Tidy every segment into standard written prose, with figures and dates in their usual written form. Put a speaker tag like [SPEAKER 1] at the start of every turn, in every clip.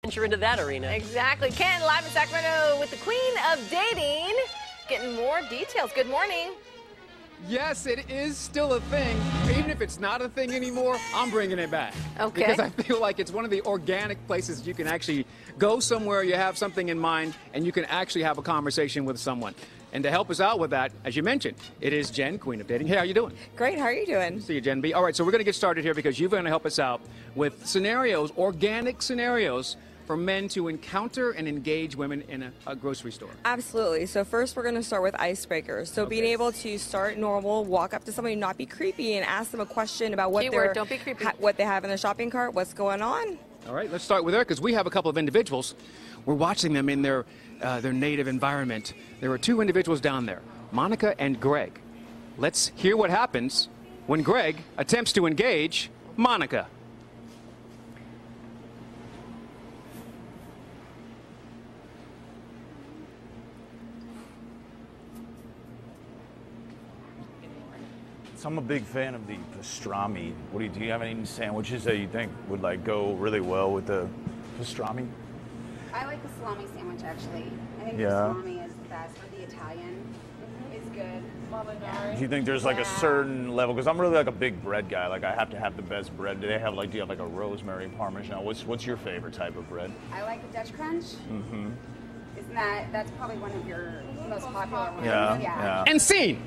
[SPEAKER 1] venture into that arena.
[SPEAKER 2] Exactly. Ken, live in Sacramento with the queen of dating. Getting more details. Good morning.
[SPEAKER 3] Yes, it is still a thing. Even if it's not a thing anymore, I'm bringing it back.
[SPEAKER 2] Okay.
[SPEAKER 3] Because I feel like it's one of the organic places you can actually go somewhere, you have something in mind, and you can actually have a conversation with someone. And to help us out with that, as you mentioned, it is Jen, Queen of Dating. Hey, how you doing?
[SPEAKER 4] Great, how are you doing?
[SPEAKER 3] See you, Jen B. All right, so we're going to get started here because you're going to help us out with scenarios, organic scenarios, for men to encounter and engage women in a grocery store.
[SPEAKER 4] Absolutely. So first we're going to start with icebreakers. So being able to start normal, walk up to somebody, not be creepy, and ask them a question about what
[SPEAKER 2] Don't be creepy.
[SPEAKER 4] what they have in their shopping cart, what's going on.
[SPEAKER 3] All right, let's start with her because we have a couple of individuals. We're watching them in their native environment. There are two individuals down there, Monica and Greg. Let's hear what happens when Greg attempts to engage Monica.
[SPEAKER 5] So I'm a big fan of the pastrami. Do you have any sandwiches that you think would go really well with the pastrami?
[SPEAKER 6] I like the salami sandwich actually. I think
[SPEAKER 5] Yeah.
[SPEAKER 6] the salami is the best, or the Italian is good.
[SPEAKER 5] Do you think there's a certain level? Because I'm really a big bread guy. I have to have the best bread. Do they have do you have a rosemary parmesan? What's your favorite type of bread?
[SPEAKER 6] I like the Dutch Crunch.
[SPEAKER 5] Mm-hmm.
[SPEAKER 6] Isn't that's probably one of your most popular ones?
[SPEAKER 5] Yeah.
[SPEAKER 3] And scene.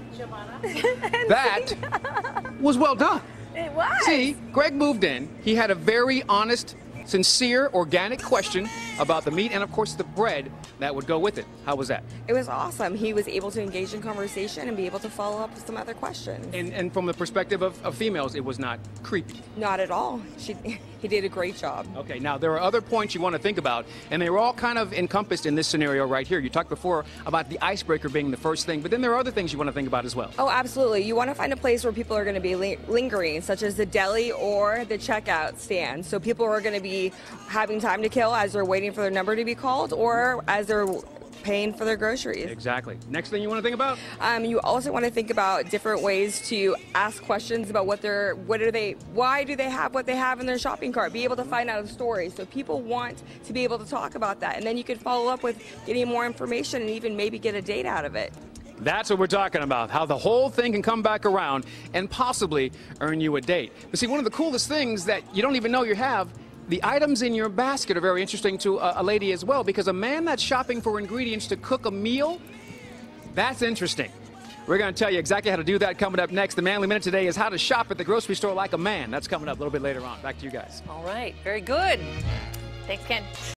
[SPEAKER 3] That was well done.
[SPEAKER 2] It was.
[SPEAKER 3] See, Greg moved in. He had a very honest, sincere, organic question about the meat and, of course, the bread that would go with it. How was that?
[SPEAKER 4] It was awesome. He was able to engage in conversation and be able to follow up with some other questions.
[SPEAKER 3] And from the perspective of females, it was not creepy.
[SPEAKER 4] Not at all. He did a great job.
[SPEAKER 3] Okay, now there are other points you want to think about, and they were all kind of encompassed in this scenario right here. You talked before about the icebreaker being the first thing, but then there are other things you want to think about as well.
[SPEAKER 4] Oh, absolutely. You want to find a place where people are going to be lingering, such as the deli or the checkout stand. So people are going to be having time to kill as they're waiting for their number to be called or as they're paying for their groceries.
[SPEAKER 3] Exactly. Next thing you want to think about?
[SPEAKER 4] You also want to think about different ways to ask questions about why do they have what they have in their shopping cart. Be able to find out a story. So people want to be able to talk about that. And then you can follow up with getting more information and even maybe get a date out of it.
[SPEAKER 3] That's what we're talking about, how the whole thing can come back around and possibly earn you a date. But see, one of the coolest things that you don't even know you have, the items in your basket are very interesting to a lady as well, because a man that's shopping for ingredients to cook a meal, that's interesting. We're going to tell you exactly how to do that coming up next. The Manly Minute today is how to shop at the grocery store like a man. That's coming up a little bit later on. Back to you guys.
[SPEAKER 1] All right, very good.
[SPEAKER 2] Thanks, Ken.